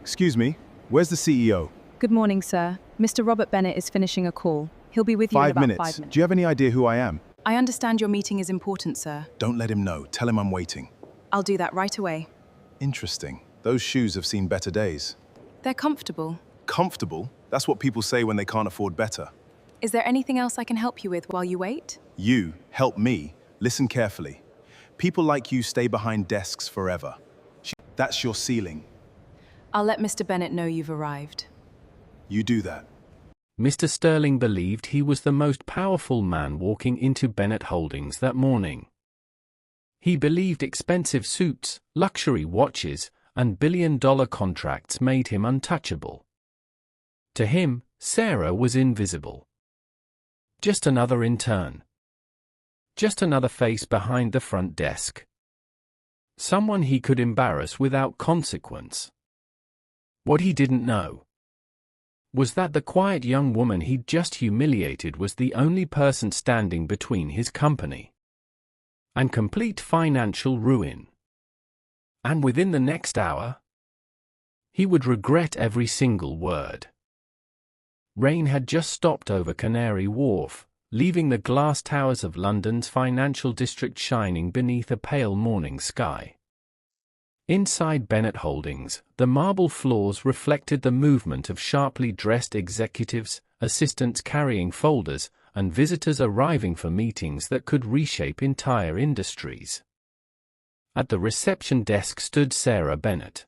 Excuse me, where's the CEO? Good morning, sir. Mr. Robert Bennett is finishing a call. He'll be with you in Five about minutes. 5 minutes. Do you have any idea who I am? I understand your meeting is important, sir. Don't let him know. Tell him I'm waiting. I'll do that right away. Interesting. Those shoes have seen better days. They're comfortable. Comfortable? That's what people say when they can't afford better. Is there anything else I can help you with while you wait? You help me. Listen carefully. People like you stay behind desks forever. That's your ceiling. I'll let Mr. Bennett know you've arrived. You do that. Mr. Sterling believed he was the most powerful man walking into Bennett Holdings that morning. He believed expensive suits, luxury watches, and billion-dollar contracts made him untouchable. To him, Sarah was invisible. Just another intern. Just another face behind the front desk. Someone he could embarrass without consequence. What he didn't know was that the quiet young woman he'd just humiliated was the only person standing between his company and complete financial ruin. And within the next hour, he would regret every single word. Rain had just stopped over Canary Wharf, leaving the glass towers of London's financial district shining beneath a pale morning sky. Inside Bennett Holdings, the marble floors reflected the movement of sharply dressed executives, assistants carrying folders, and visitors arriving for meetings that could reshape entire industries. At the reception desk stood Sarah Bennett.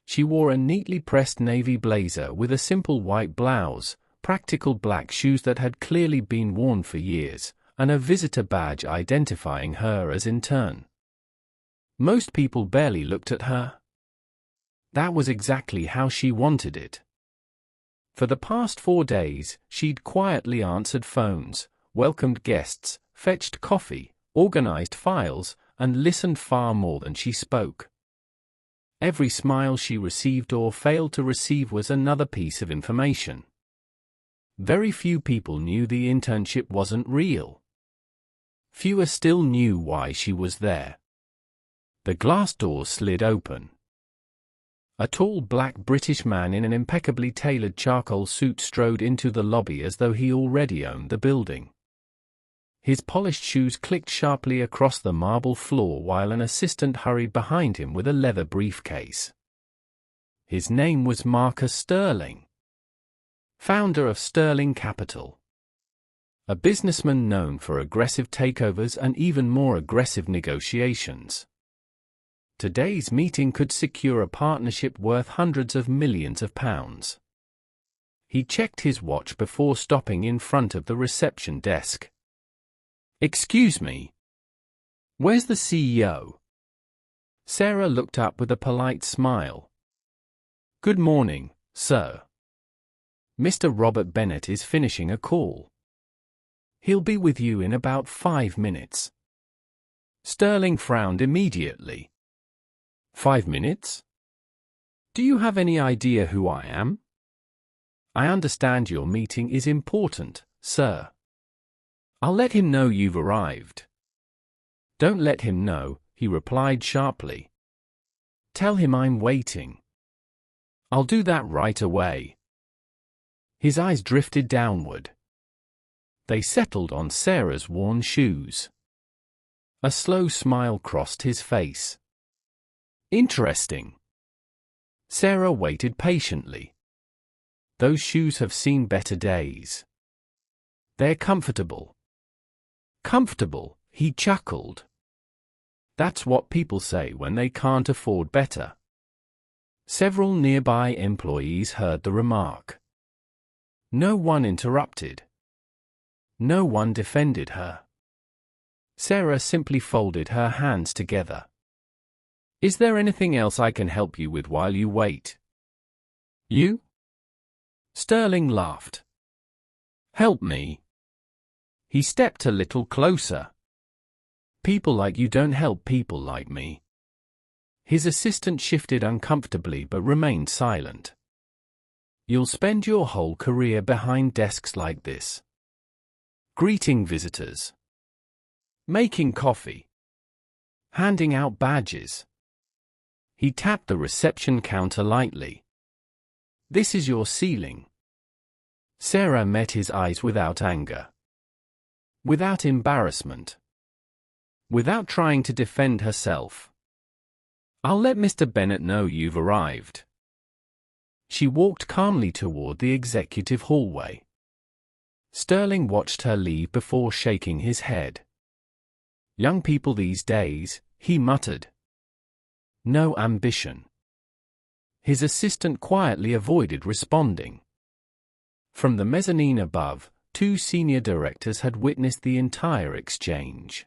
She wore a neatly pressed navy blazer with a simple white blouse, practical black shoes that had clearly been worn for years, and a visitor badge identifying her as intern. Most people barely looked at her. That was exactly how she wanted it. For the past 4 days, she'd quietly answered phones, welcomed guests, fetched coffee, organized files, and listened far more than she spoke. Every smile she received or failed to receive was another piece of information. Very few people knew the internship wasn't real. Fewer still knew why she was there. The glass doors slid open. A tall black British man in an impeccably tailored charcoal suit strode into the lobby as though he already owned the building. His polished shoes clicked sharply across the marble floor while an assistant hurried behind him with a leather briefcase. His name was Marcus Sterling, founder of Sterling Capital, a businessman known for aggressive takeovers and even more aggressive negotiations. Today's meeting could secure a partnership worth hundreds of millions of pounds. He checked his watch before stopping in front of the reception desk. "Excuse me. Where's the CEO?" Sarah looked up with a polite smile. "Good morning, sir. Mr. Robert Bennett is finishing a call. He'll be with you in about 5 minutes." Sterling frowned immediately. 5 minutes? Do you have any idea who I am? I understand your meeting is important, sir. I'll let him know you've arrived. Don't let him know, he replied sharply. Tell him I'm waiting. I'll do that right away. His eyes drifted downward. They settled on Sarah's worn shoes. A slow smile crossed his face. Interesting. Sarah waited patiently. Those shoes have seen better days. They're comfortable. Comfortable, he chuckled. That's what people say when they can't afford better. Several nearby employees heard the remark. No one interrupted. No one defended her. Sarah simply folded her hands together. Is there anything else I can help you with while you wait? You? Sterling laughed. Help me. He stepped a little closer. People like you don't help people like me. His assistant shifted uncomfortably but remained silent. You'll spend your whole career behind desks like this. Greeting visitors. Making coffee. Handing out badges. He tapped the reception counter lightly. "This is your ceiling." Sarah met his eyes without anger, without embarrassment, without trying to defend herself. "I'll let Mr. Bennett know you've arrived." She walked calmly toward the executive hallway. Sterling watched her leave before shaking his head. "Young people these days," he muttered. "No ambition." His assistant quietly avoided responding. From the mezzanine above, two senior directors had witnessed the entire exchange.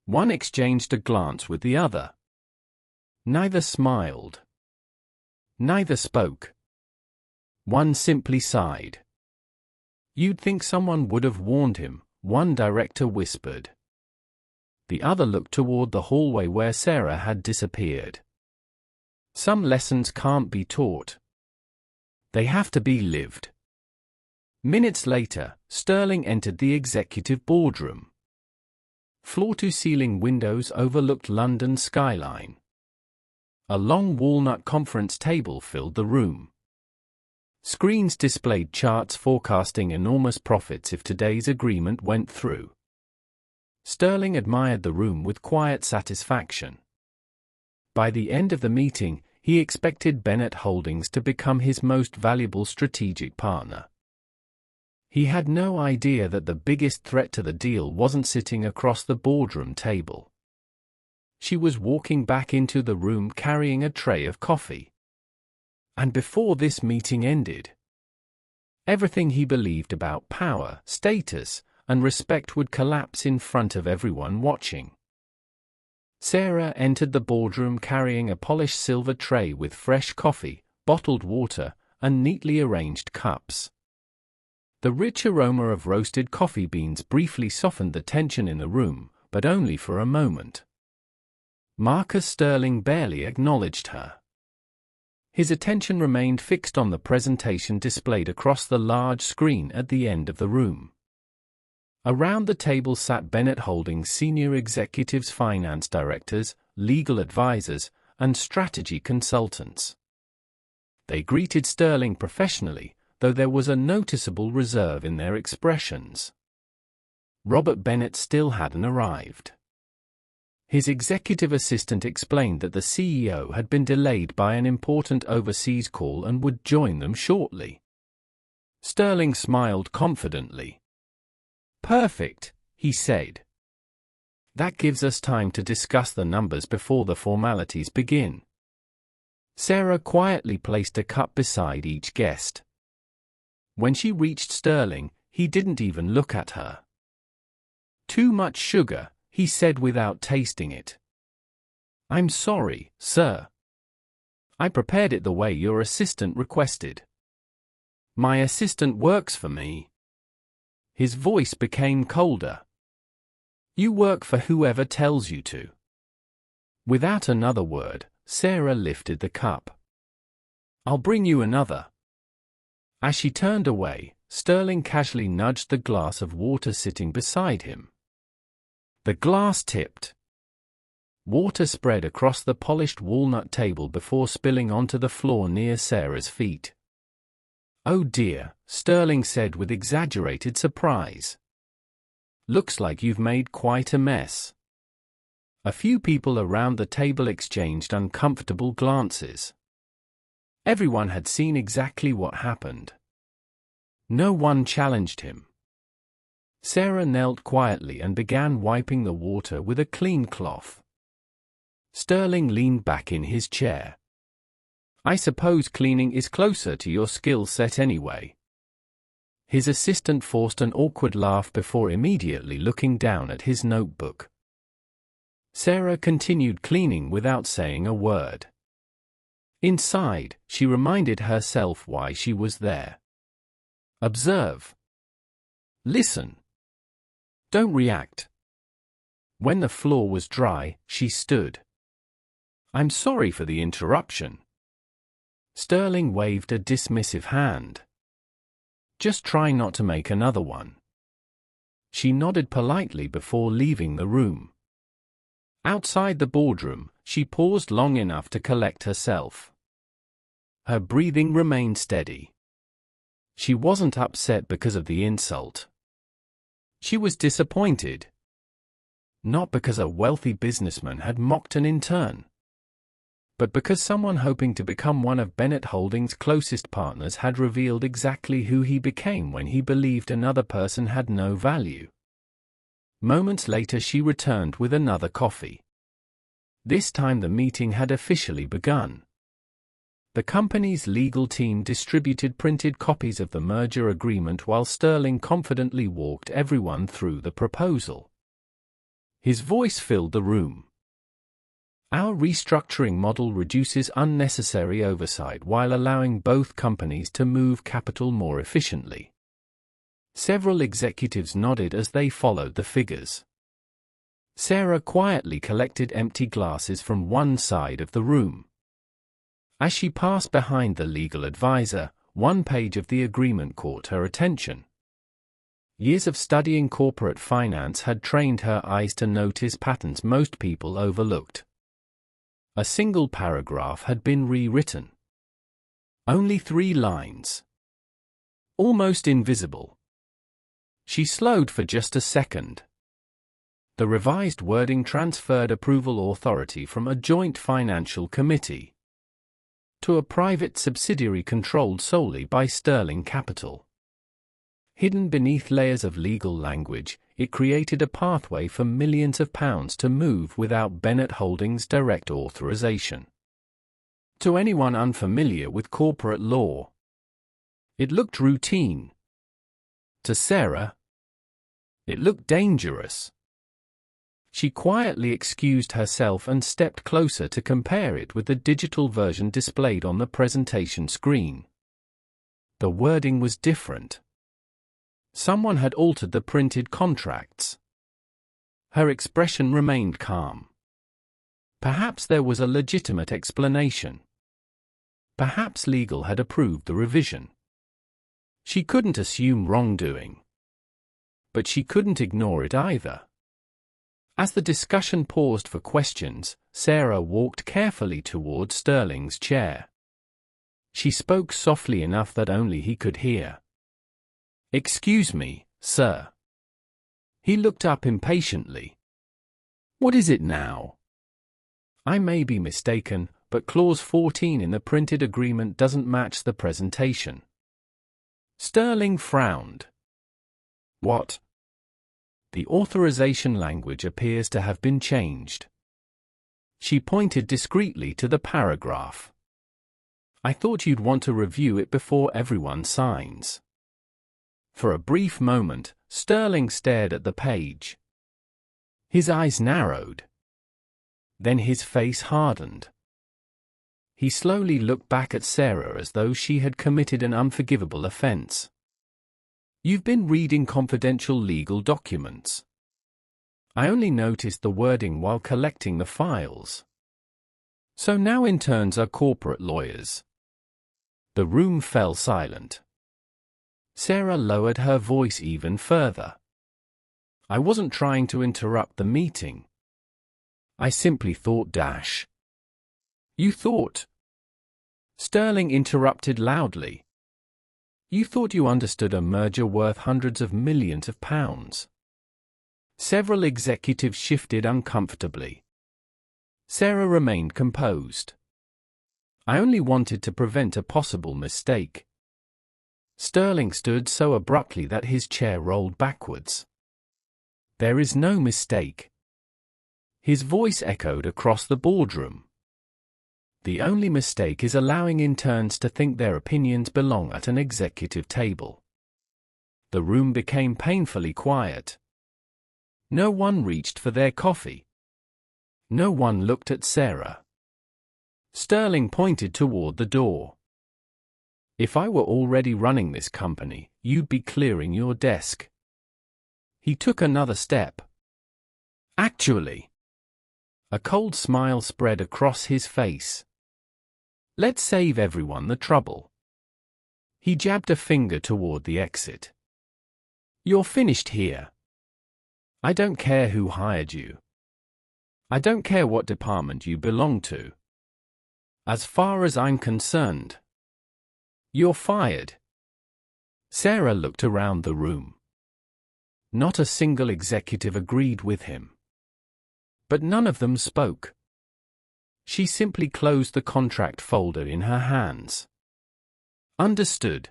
One exchanged a glance with the other. Neither smiled. Neither spoke. One simply sighed. "You'd think someone would have warned him," one director whispered. The other looked toward the hallway where Sarah had disappeared. Some lessons can't be taught. They have to be lived. Minutes later, Sterling entered the executive boardroom. Floor-to-ceiling windows overlooked London's skyline. A long walnut conference table filled the room. Screens displayed charts forecasting enormous profits if today's agreement went through. Sterling admired the room with quiet satisfaction. By the end of the meeting, he expected Bennett Holdings to become his most valuable strategic partner. He had no idea that the biggest threat to the deal wasn't sitting across the boardroom table. She was walking back into the room carrying a tray of coffee. And before this meeting ended, everything he believed about power, status, and respect would collapse in front of everyone watching. Sarah entered the boardroom carrying a polished silver tray with fresh coffee, bottled water, and neatly arranged cups. The rich aroma of roasted coffee beans briefly softened the tension in the room, but only for a moment. Marcus Sterling barely acknowledged her. His attention remained fixed on the presentation displayed across the large screen at the end of the room. Around the table sat Bennett Holdings senior executives, finance directors, legal advisors, and strategy consultants. They greeted Sterling professionally, though there was a noticeable reserve in their expressions. Robert Bennett still hadn't arrived. His executive assistant explained that the CEO had been delayed by an important overseas call and would join them shortly. Sterling smiled confidently. "Perfect," he said. "That gives us time to discuss the numbers before the formalities begin." Sarah quietly placed a cup beside each guest. When she reached Sterling, he didn't even look at her. "Too much sugar," he said without tasting it. "I'm sorry, sir. I prepared it the way your assistant requested. My assistant works for me." His voice became colder. "You work for whoever tells you to." Without another word, Sarah lifted the cup. "I'll bring you another." As she turned away, Sterling casually nudged the glass of water sitting beside him. The glass tipped. Water spread across the polished walnut table before spilling onto the floor near Sarah's feet. "Oh dear," Sterling said with exaggerated surprise. "Looks like you've made quite a mess." A few people around the table exchanged uncomfortable glances. Everyone had seen exactly what happened. No one challenged him. Sarah knelt quietly and began wiping the water with a clean cloth. Sterling leaned back in his chair. "I suppose cleaning is closer to your skill set anyway." His assistant forced an awkward laugh before immediately looking down at his notebook. Sarah continued cleaning without saying a word. Inside, she reminded herself why she was there. Observe. Listen. Don't react. When the floor was dry, she stood. "I'm sorry for the interruption." Sterling waved a dismissive hand. "Just try not to make another one." She nodded politely before leaving the room. Outside the boardroom, She paused long enough to collect herself. Her breathing remained steady. She wasn't upset because of the insult. She was disappointed. Not because a wealthy businessman had mocked an intern, but because someone hoping to become one of Bennett Holdings' closest partners had revealed exactly who he became when he believed another person had no value. Moments later she returned with another coffee. This time the meeting had officially begun. The company's legal team distributed printed copies of the merger agreement while Sterling confidently walked everyone through the proposal. His voice filled the room. Our restructuring model reduces unnecessary oversight while allowing both companies to move capital more efficiently. Several executives nodded as they followed the figures. Sarah quietly collected empty glasses from one side of the room. As she passed behind the legal advisor, one page of the agreement caught her attention. Years of studying corporate finance had trained her eyes to notice patterns most people overlooked. A single paragraph had been rewritten. Only 3 lines. Almost invisible. She slowed for just a second. The revised wording transferred approval authority from a joint financial committee to a private subsidiary controlled solely by Sterling Capital. Hidden beneath layers of legal language, it created a pathway for millions of pounds to move without Bennett Holdings' direct authorization. To anyone unfamiliar with corporate law, it looked routine. To Sarah, it looked dangerous. She quietly excused herself and stepped closer to compare it with the digital version displayed on the presentation screen. The wording was different. Someone had altered the printed contracts. Her expression remained calm. Perhaps there was a legitimate explanation. Perhaps legal had approved the revision. She couldn't assume wrongdoing. But she couldn't ignore it either. As the discussion paused for questions, Sarah walked carefully toward Sterling's chair. She spoke softly enough that only he could hear. "Excuse me, sir." He looked up impatiently. "What is it now?" "I may be mistaken, but Clause 14 in the printed agreement doesn't match the presentation." Sterling frowned. "What?" "The authorization language appears to have been changed." She pointed discreetly to the paragraph. "I thought you'd want to review it before everyone signs." For a brief moment, Sterling stared at the page. His eyes narrowed. Then his face hardened. He slowly looked back at Sarah as though she had committed an unforgivable offense. "You've been reading confidential legal documents." "I only noticed the wording while collecting the files." "So now interns are corporate lawyers." The room fell silent. Sarah lowered her voice even further. "I wasn't trying to interrupt the meeting. I simply thought dash." "You thought?" Sterling interrupted loudly. "You thought you understood a merger worth hundreds of millions of pounds." Several executives shifted uncomfortably. Sarah remained composed. "I only wanted to prevent a possible mistake." Sterling stood so abruptly that his chair rolled backwards. "There is no mistake." His voice echoed across the boardroom. "The only mistake is allowing interns to think their opinions belong at an executive table." The room became painfully quiet. No one reached for their coffee. No one looked at Sarah. Sterling pointed toward the door. "If I were already running this company, you'd be clearing your desk." He took another step. "Actually." A cold smile spread across his face. "Let's save everyone the trouble." He jabbed a finger toward the exit. "You're finished here. I don't care who hired you." I don't care what department you belong to. As far as I'm concerned, you're fired. Sarah looked around the room. Not a single executive agreed with him. But none of them spoke. She simply closed the contract folder in her hands. Understood.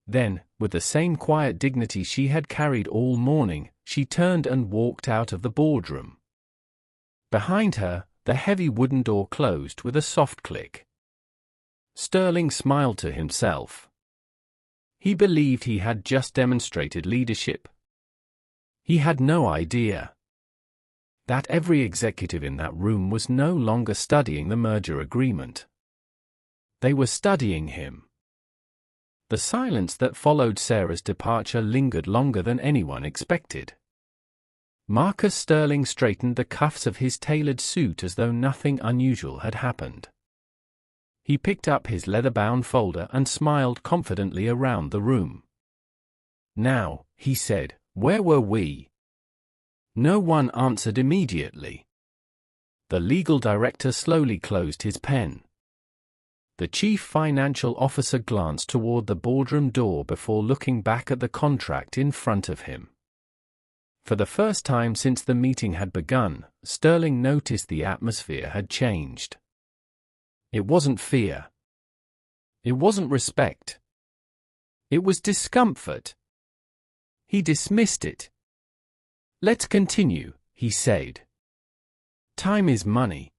Then, with the same quiet dignity she had carried all morning, she turned and walked out of the boardroom. Behind her, the heavy wooden door closed with a soft click. Sterling smiled to himself. He believed he had just demonstrated leadership. He had no idea that every executive in that room was no longer studying the merger agreement. They were studying him. The silence that followed Sarah's departure lingered longer than anyone expected. Marcus Sterling straightened the cuffs of his tailored suit as though nothing unusual had happened. He picked up his leather-bound folder and smiled confidently around the room. "Now," he said, "where were we?" No one answered immediately. The legal director slowly closed his pen. The chief financial officer glanced toward the boardroom door before looking back at the contract in front of him. For the first time since the meeting had begun, Sterling noticed the atmosphere had changed. It wasn't fear. It wasn't respect. It was discomfort. He dismissed it. "Let's continue," he said. "Time is money."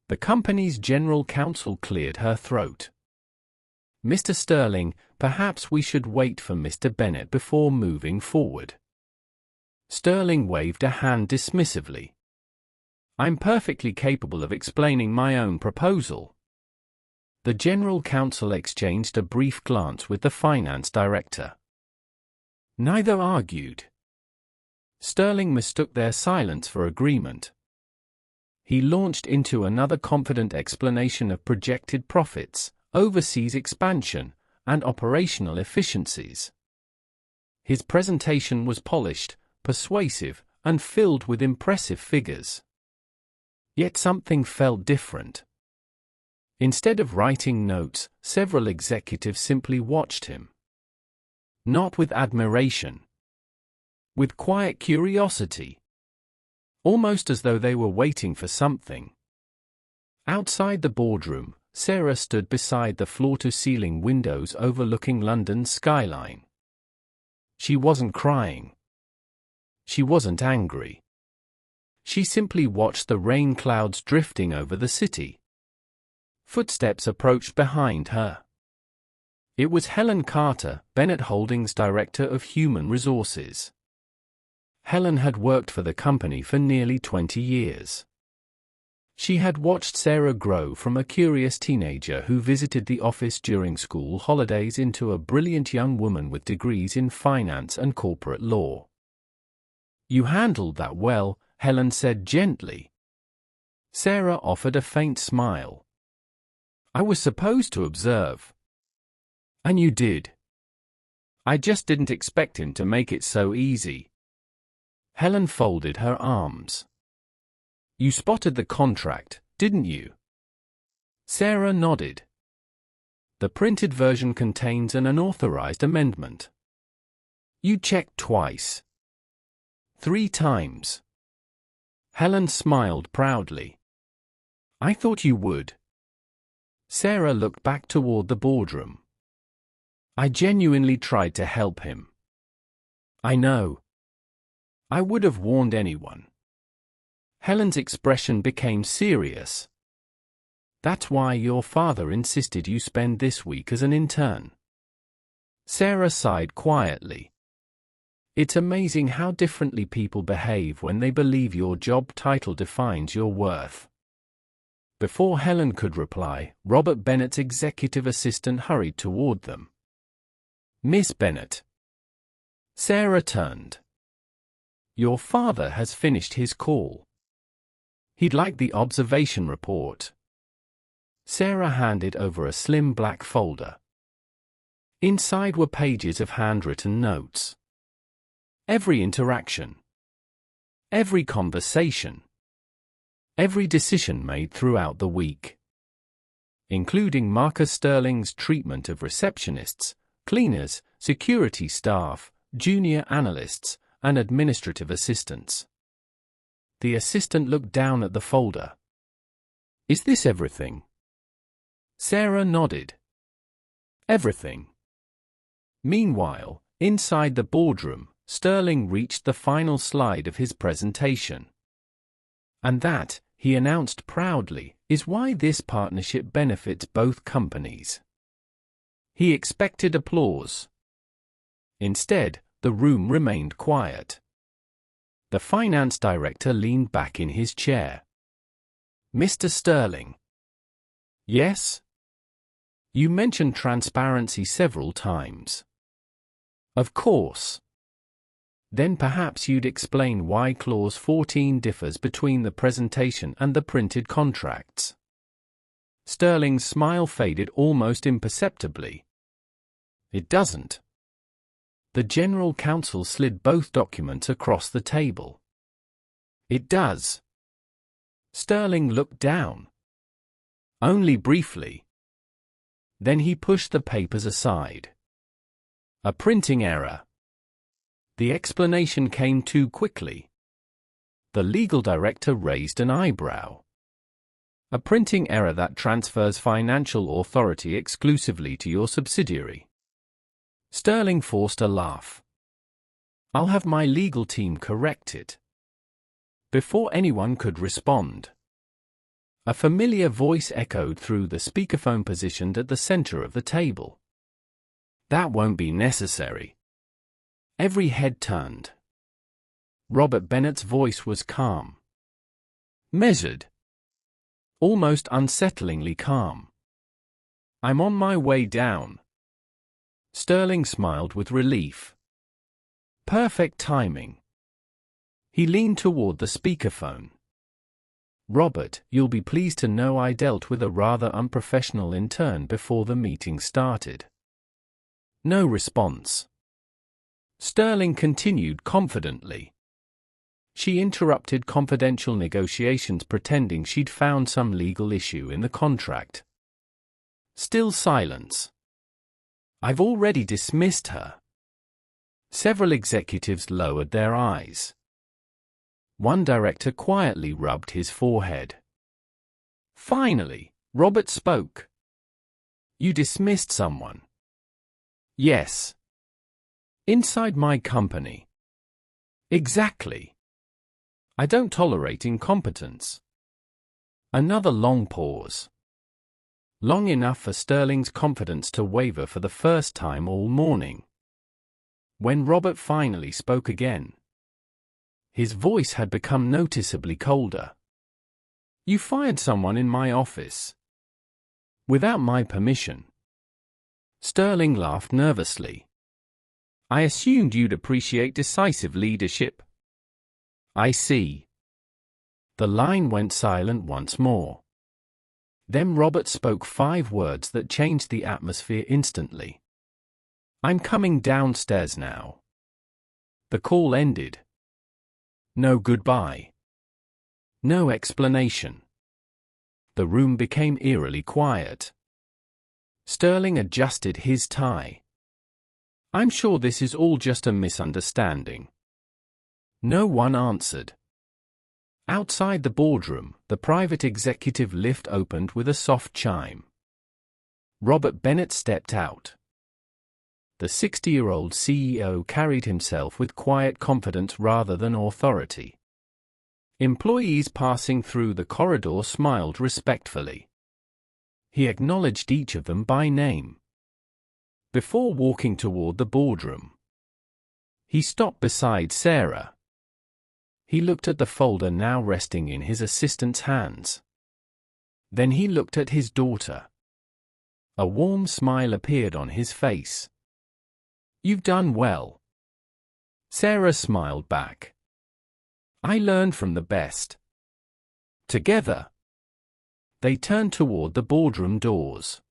The company's general counsel cleared her throat. "Mr. Sterling, perhaps we should wait for Mr. Bennett before moving forward." Sterling waved a hand dismissively. "I'm perfectly capable of explaining my own proposal." The general counsel exchanged a brief glance with the finance director. Neither argued. Sterling mistook their silence for agreement. He launched into another confident explanation of projected profits, overseas expansion, and operational efficiencies. His presentation was polished, persuasive, and filled with impressive figures. Yet something felt different. Instead of writing notes, several executives simply watched him. Not with admiration. With quiet curiosity. Almost as though they were waiting for something. Outside the boardroom, Sarah stood beside the floor-to-ceiling windows overlooking London's skyline. She wasn't crying. She wasn't angry. She simply watched the rain clouds drifting over the city. Footsteps approached behind her. It was Helen Carter, Bennett Holdings Director of Human Resources. Helen had worked for the company for nearly 20 years. She had watched Sarah grow from a curious teenager who visited the office during school holidays into a brilliant young woman with degrees in finance and corporate law. "You handled that well," Helen said gently. Sarah offered a faint smile. "I was supposed to observe." "And you did." "I just didn't expect him to make it so easy." Helen folded her arms. "You spotted the contract, didn't you?" Sarah nodded. "The printed version contains an unauthorized amendment." "You checked twice." "3 times." Helen smiled proudly. "I thought you would." Sarah looked back toward the boardroom. "I genuinely tried to help him." "I know. I would have warned anyone." Helen's expression became serious. "That's why your father insisted you spend this week as an intern." Sarah sighed quietly. It's amazing how differently people behave when they believe your job title defines your worth. Before Helen could reply, Robert Bennett's executive assistant hurried toward them. "Miss Bennett." Sarah turned. "Your father has finished his call. He'd like the observation report." Sarah handed over a slim black folder. Inside were pages of handwritten notes. Every interaction. Every conversation. every decision made throughout the week, including Marcus Sterling's treatment of receptionists, cleaners, security staff, junior analysts, and administrative assistants. The assistant looked down at the folder. "Is this everything?" Sarah nodded. "Everything." Meanwhile, inside the boardroom, Sterling reached the final slide of his presentation. "And that," he announced proudly, "is why this partnership benefits both companies." He expected applause. Instead, the room remained quiet. The finance director leaned back in his chair. "Mr. Sterling." "Yes?" "You mentioned transparency several times." "Of course." "Then perhaps you'd explain why Clause 14 differs between the presentation and the printed contracts." Sterling's smile faded almost imperceptibly. "It doesn't." The general counsel slid both documents across the table. "It does." Sterling looked down. "Only briefly." Then he pushed the papers aside. "A printing error." The explanation came too quickly. The legal director raised an eyebrow. "A printing error that transfers financial authority exclusively to your subsidiary." Sterling forced a laugh. "I'll have my legal team correct it." Before anyone could respond, a familiar voice echoed through the speakerphone positioned at the center of the table. "That won't be necessary." Every head turned. Robert Bennett's voice was calm. Measured. Almost unsettlingly calm. "I'm on my way down." Sterling smiled with relief. Perfect timing. He leaned toward the speakerphone. "Robert, you'll be pleased to know I dealt with a rather unprofessional intern before the meeting started." No response. Sterling continued confidently. "She interrupted confidential negotiations pretending she'd found some legal issue in the contract." Still silence. "I've already dismissed her." Several executives lowered their eyes. One director quietly rubbed his forehead. Finally, Robert spoke. "You dismissed someone?" "Yes." "Inside my company?" "Exactly." "I don't tolerate incompetence." Another long pause. Long enough for Sterling's confidence to waver for the first time all morning. When Robert finally spoke again, his voice had become noticeably colder. "You fired someone in my office." "Without my permission." Sterling laughed nervously. "I assumed you'd appreciate decisive leadership." "I see." The line went silent once more. Then Robert spoke 5 words that changed the atmosphere instantly. "I'm coming downstairs now." The call ended. No goodbye. No explanation. The room became eerily quiet. Sterling adjusted his tie. "I'm sure this is all just a misunderstanding." No one answered. Outside the boardroom, the private executive lift opened with a soft chime. Robert Bennett stepped out. The 60-year-old CEO carried himself with quiet confidence rather than authority. Employees passing through the corridor smiled respectfully. He acknowledged each of them by name. Before walking toward the boardroom, he stopped beside Sarah. He looked at the folder now resting in his assistant's hands. Then he looked at his daughter. A warm smile appeared on his face. "You've done well." Sarah smiled back. "I learned from the best." Together, they turned toward the boardroom doors.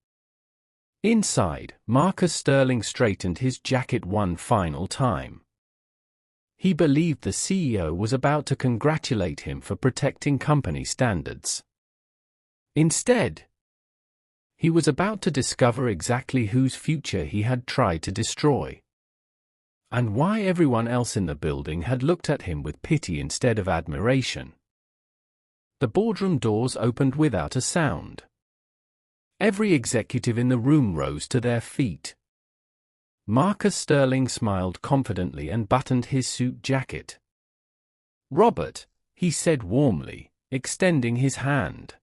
Inside, Marcus Sterling straightened his jacket one final time. He believed the CEO was about to congratulate him for protecting company standards. Instead, he was about to discover exactly whose future he had tried to destroy, and why everyone else in the building had looked at him with pity instead of admiration. The boardroom doors opened without a sound. Every executive in the room rose to their feet. Marcus Sterling smiled confidently and buttoned his suit jacket. "Robert," he said warmly, extending his hand.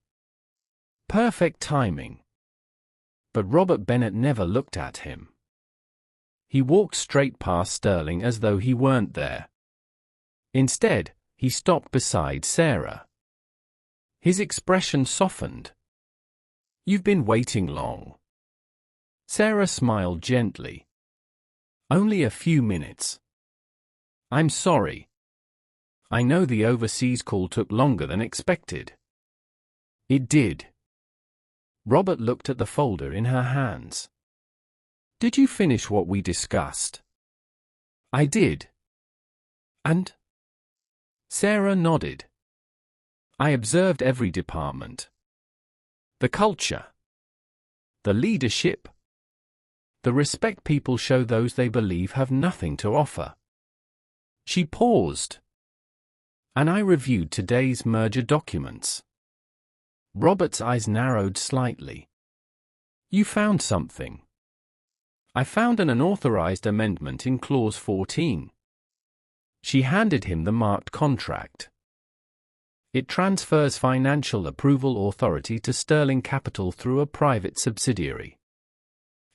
Perfect timing. But Robert Bennett never looked at him. He walked straight past Sterling as though he weren't there. Instead, he stopped beside Sarah. His expression softened. "You've been waiting long." Sarah smiled gently. "Only a few minutes." "I'm sorry. I know the overseas call took longer than expected." "It did." Robert looked at the folder in her hands. "Did you finish what we discussed?" "I did." "And?" Sarah nodded. "I observed every department. The culture. The leadership. The respect people show those they believe have nothing to offer." She paused. "And I reviewed today's merger documents." Robert's eyes narrowed slightly. "You found something." "I found an unauthorized amendment in Clause 14. She handed him the marked contract. "It transfers financial approval authority to Sterling Capital through a private subsidiary.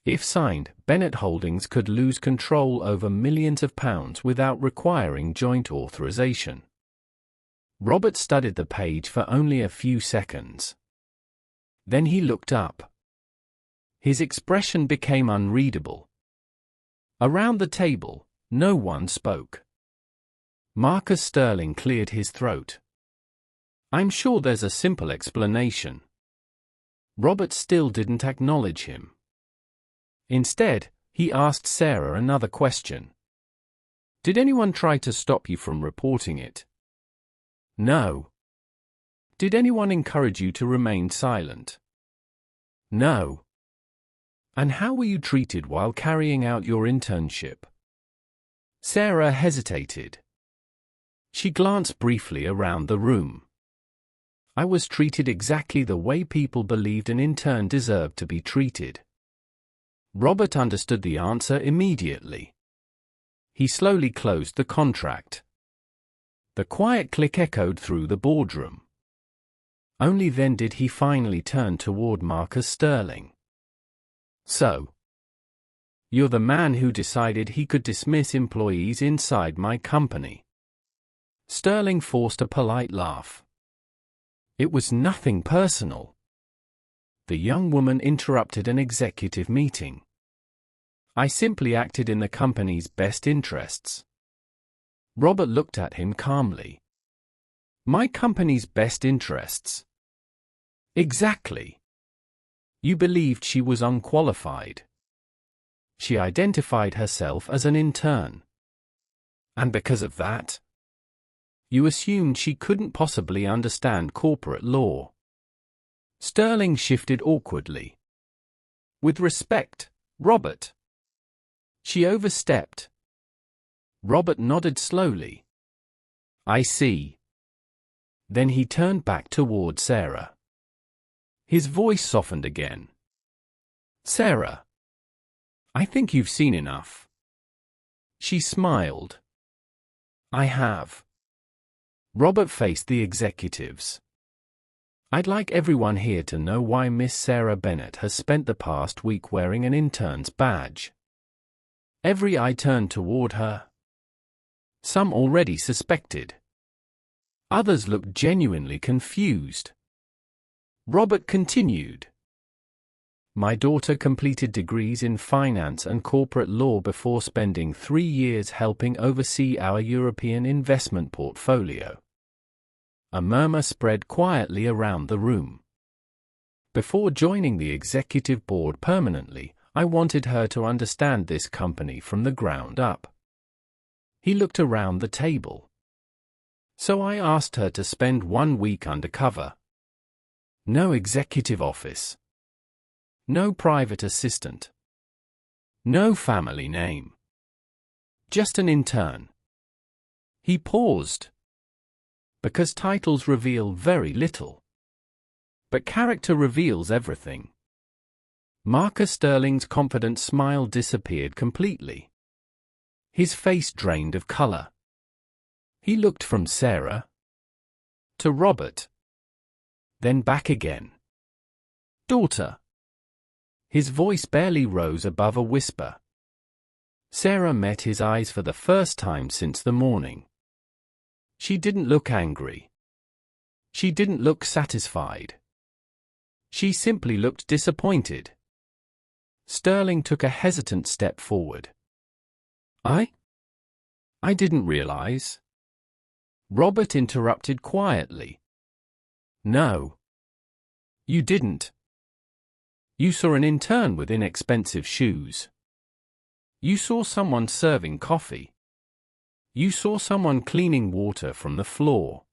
If signed, Bennett Holdings could lose control over millions of pounds without requiring joint authorization." Robert studied the page for only a few seconds. Then he looked up. His expression became unreadable. Around the table, no one spoke. Marcus Sterling cleared his throat. "I'm sure there's a simple explanation." Robert still didn't acknowledge him. Instead, he asked Sarah another question. "Did anyone try to stop you from reporting it?" "No." "Did anyone encourage you to remain silent?" "No." "And how were you treated while carrying out your internship?" Sarah hesitated. She glanced briefly around the room. "I was treated exactly the way people believed an intern deserved to be treated." Robert understood the answer immediately. He slowly closed the contract. The quiet click echoed through the boardroom. Only then did he finally turn toward Marcus Sterling. "So, you're the man who decided he could dismiss employees inside my company." Sterling forced a polite laugh. "It was nothing personal." The young woman interrupted an executive meeting. "I simply acted in the company's best interests." Robert looked at him calmly. "My company's best interests?" "Exactly. You believed she was unqualified. She identified herself as an intern. And because of that, you assumed she couldn't possibly understand corporate law." Sterling shifted awkwardly. "With respect, Robert." "She overstepped." Robert nodded slowly. "I see." Then he turned back toward Sarah. His voice softened again. "Sarah, I think you've seen enough." She smiled. "I have." Robert faced the executives. "I'd like everyone here to know why Miss Sarah Bennett has spent the past week wearing an intern's badge." Every eye turned toward her. Some already suspected. Others looked genuinely confused. Robert continued. "My daughter completed degrees in finance and corporate law before spending 3 years helping oversee our European investment portfolio." A murmur spread quietly around the room. "Before joining the executive board permanently, I wanted her to understand this company from the ground up." He looked around the table. So I asked her to spend 1 week undercover. No executive office. No private assistant. No family name. Just an intern. He paused. Because titles reveal very little. But character reveals everything. Marcus Sterling's confident smile disappeared completely. His face drained of color. He looked from Sarah to Robert, then back again. Daughter. His voice barely rose above a whisper. Sarah met his eyes for the first time since the morning. She didn't look angry. She didn't look satisfied. She simply looked disappointed. Sterling took a hesitant step forward. I didn't realize. Robert interrupted quietly. No. You didn't. You saw an intern with inexpensive shoes. You saw someone serving coffee. You saw someone cleaning water from the floor.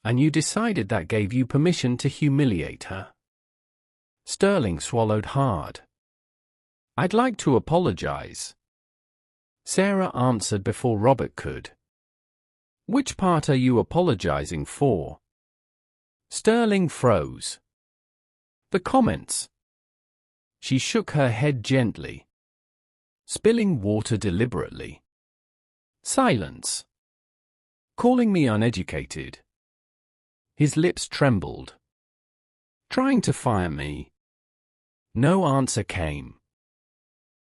And you decided that gave you permission to humiliate her. Sterling swallowed hard. I'd like to apologize. Sarah answered before Robert could. Which part are you apologizing for? Sterling froze. The comments. She shook her head gently. Spilling water deliberately. Silence. Calling me uneducated. His lips trembled. Trying to fire me. No answer came.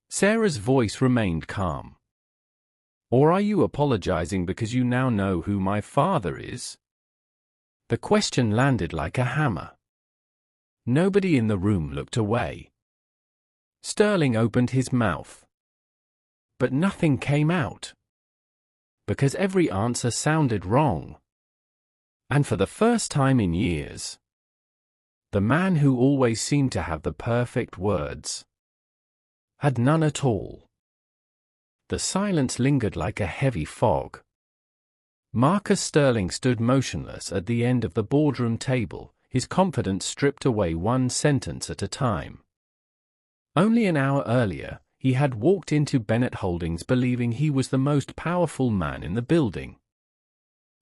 Sarah's voice remained calm. Or are you apologizing because you now know who my father is? The question landed like a hammer. Nobody in the room looked away. Sterling opened his mouth. But nothing came out. Because every answer sounded wrong. And for the first time in years, the man who always seemed to have the perfect words had none at all. The silence lingered like a heavy fog. Marcus Sterling stood motionless at the end of the boardroom table, his confidence stripped away one sentence at a time. Only an hour earlier, he had walked into Bennett Holdings believing he was the most powerful man in the building.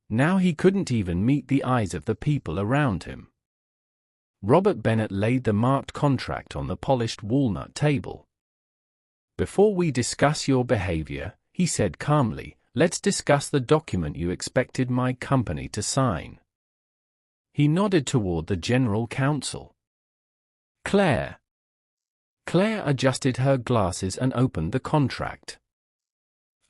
Now he couldn't even meet the eyes of the people around him. Robert Bennett laid the marked contract on the polished walnut table. Before we discuss your behavior, he said calmly, let's discuss the document you expected my company to sign. He nodded toward the general counsel. Claire. Claire adjusted her glasses and opened the contract.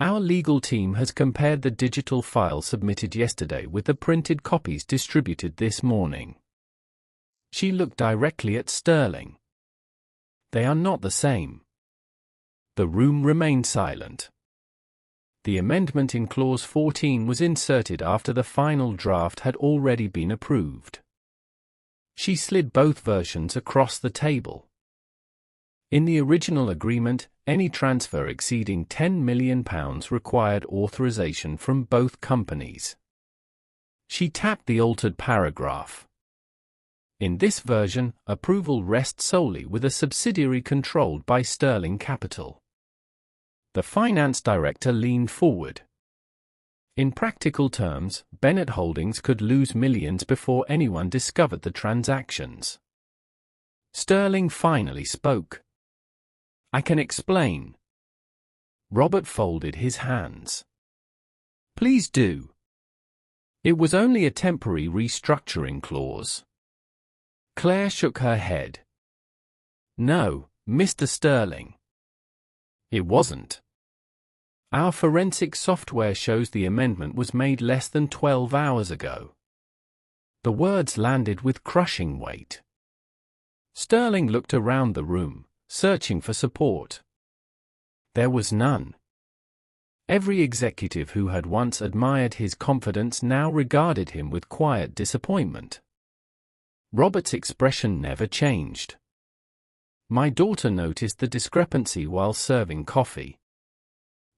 Our legal team has compared the digital file submitted yesterday with the printed copies distributed this morning. She looked directly at Sterling. They are not the same. The room remained silent. The amendment in Clause 14 was inserted after the final draft had already been approved. She slid both versions across the table. In the original agreement, any transfer exceeding £10 million required authorization from both companies. She tapped the altered paragraph. In this version, approval rests solely with a subsidiary controlled by Sterling Capital. The finance director leaned forward. In practical terms, Bennett Holdings could lose millions before anyone discovered the transactions. Sterling finally spoke. I can explain. Robert folded his hands. Please do. It was only a temporary restructuring clause. Claire shook her head. No, Mr. Sterling. It wasn't. Our forensic software shows the amendment was made less than 12 hours ago. The words landed with crushing weight. Sterling looked around the room, searching for support. There was none. Every executive who had once admired his confidence now regarded him with quiet disappointment. Robert's expression never changed. My daughter noticed the discrepancy while serving coffee.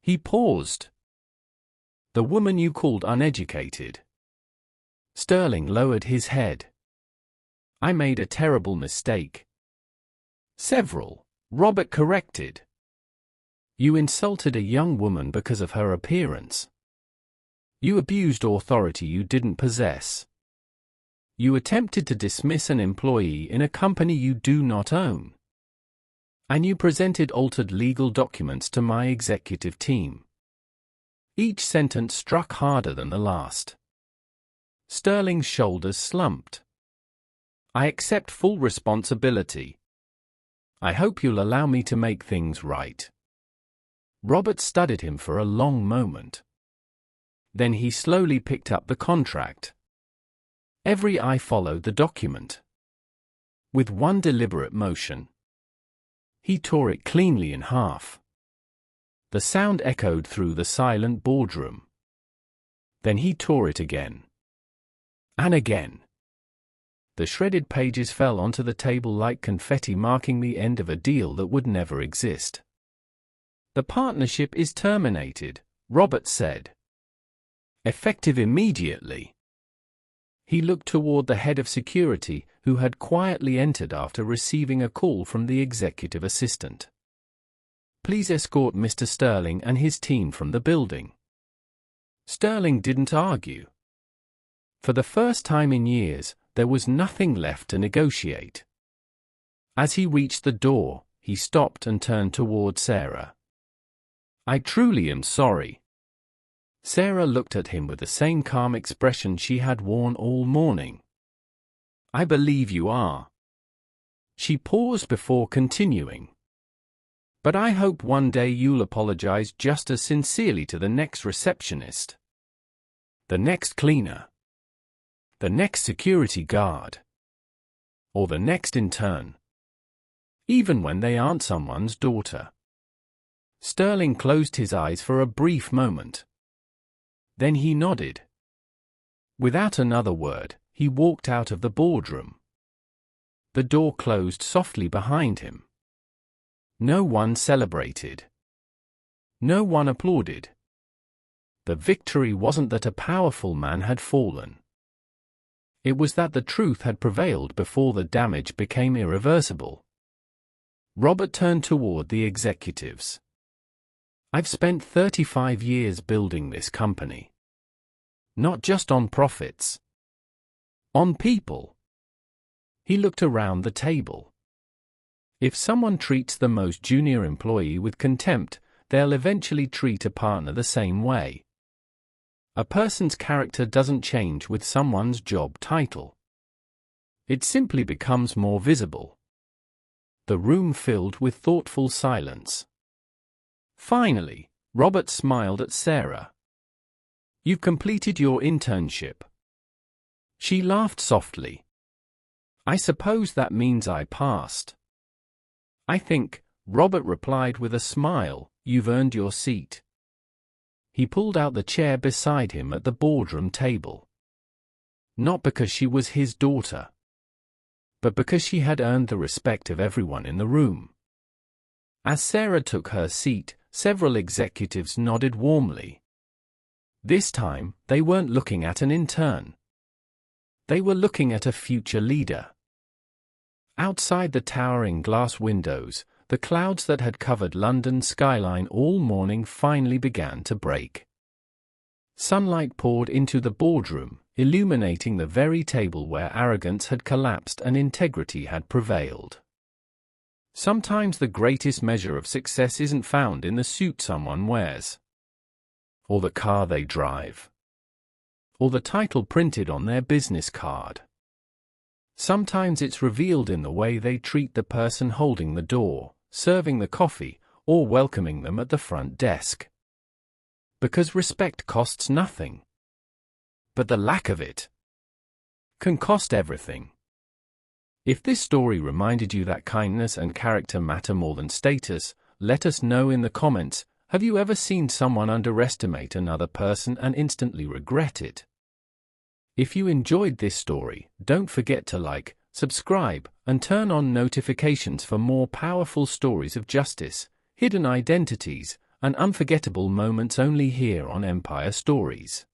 He paused. The woman you called uneducated. Sterling lowered his head. I made a terrible mistake. Several, Robert corrected. You insulted a young woman because of her appearance. You abused authority you didn't possess. You attempted to dismiss an employee in a company you do not own. And you presented altered legal documents to my executive team. Each sentence struck harder than the last. Sterling's shoulders slumped. I accept full responsibility. I hope you'll allow me to make things right. Robert studied him for a long moment. Then he slowly picked up the contract. Every eye followed the document. With one deliberate motion, he tore it cleanly in half. The sound echoed through the silent boardroom. Then he tore it again. And again. The shredded pages fell onto the table like confetti, marking the end of a deal that would never exist. The partnership is terminated, Robert said. Effective immediately. He looked toward the head of security, who had quietly entered after receiving a call from the executive assistant. Please escort Mr. Sterling and his team from the building. Sterling didn't argue. For the first time in years, there was nothing left to negotiate. As he reached the door, he stopped and turned toward Sarah. I truly am sorry. Sarah looked at him with the same calm expression she had worn all morning. I believe you are. She paused before continuing. But I hope one day you'll apologize just as sincerely to the next receptionist, the next cleaner, the next security guard, or the next intern, even when they aren't someone's daughter. Sterling closed his eyes for a brief moment. Then he nodded. Without another word, he walked out of the boardroom. The door closed softly behind him. No one celebrated. No one applauded. The victory wasn't that a powerful man had fallen. It was that the truth had prevailed before the damage became irreversible. Robert turned toward the executives. I've spent 35 years building this company. Not just on profits. On people. He looked around the table. If someone treats the most junior employee with contempt, they'll eventually treat a partner the same way. A person's character doesn't change with someone's job title. It simply becomes more visible. The room filled with thoughtful silence. Finally, Robert smiled at Sarah. You've completed your internship. She laughed softly. I suppose that means I passed. I think, Robert replied with a smile, you've earned your seat. He pulled out the chair beside him at the boardroom table. Not because she was his daughter, but because she had earned the respect of everyone in the room. As Sarah took her seat, several executives nodded warmly. This time, they weren't looking at an intern. They were looking at a future leader. Outside the towering glass windows, the clouds that had covered London's skyline all morning finally began to break. Sunlight poured into the boardroom, illuminating the very table where arrogance had collapsed and integrity had prevailed. Sometimes the greatest measure of success isn't found in the suit someone wears, or the car they drive, or the title printed on their business card. Sometimes it's revealed in the way they treat the person holding the door, serving the coffee, or welcoming them at the front desk. Because respect costs nothing. But the lack of it can cost everything. If this story reminded you that kindness and character matter more than status, let us know in the comments. Have you ever seen someone underestimate another person and instantly regret it? If you enjoyed this story, don't forget to like, subscribe, and turn on notifications for more powerful stories of justice, hidden identities, and unforgettable moments only here on Empire Stories.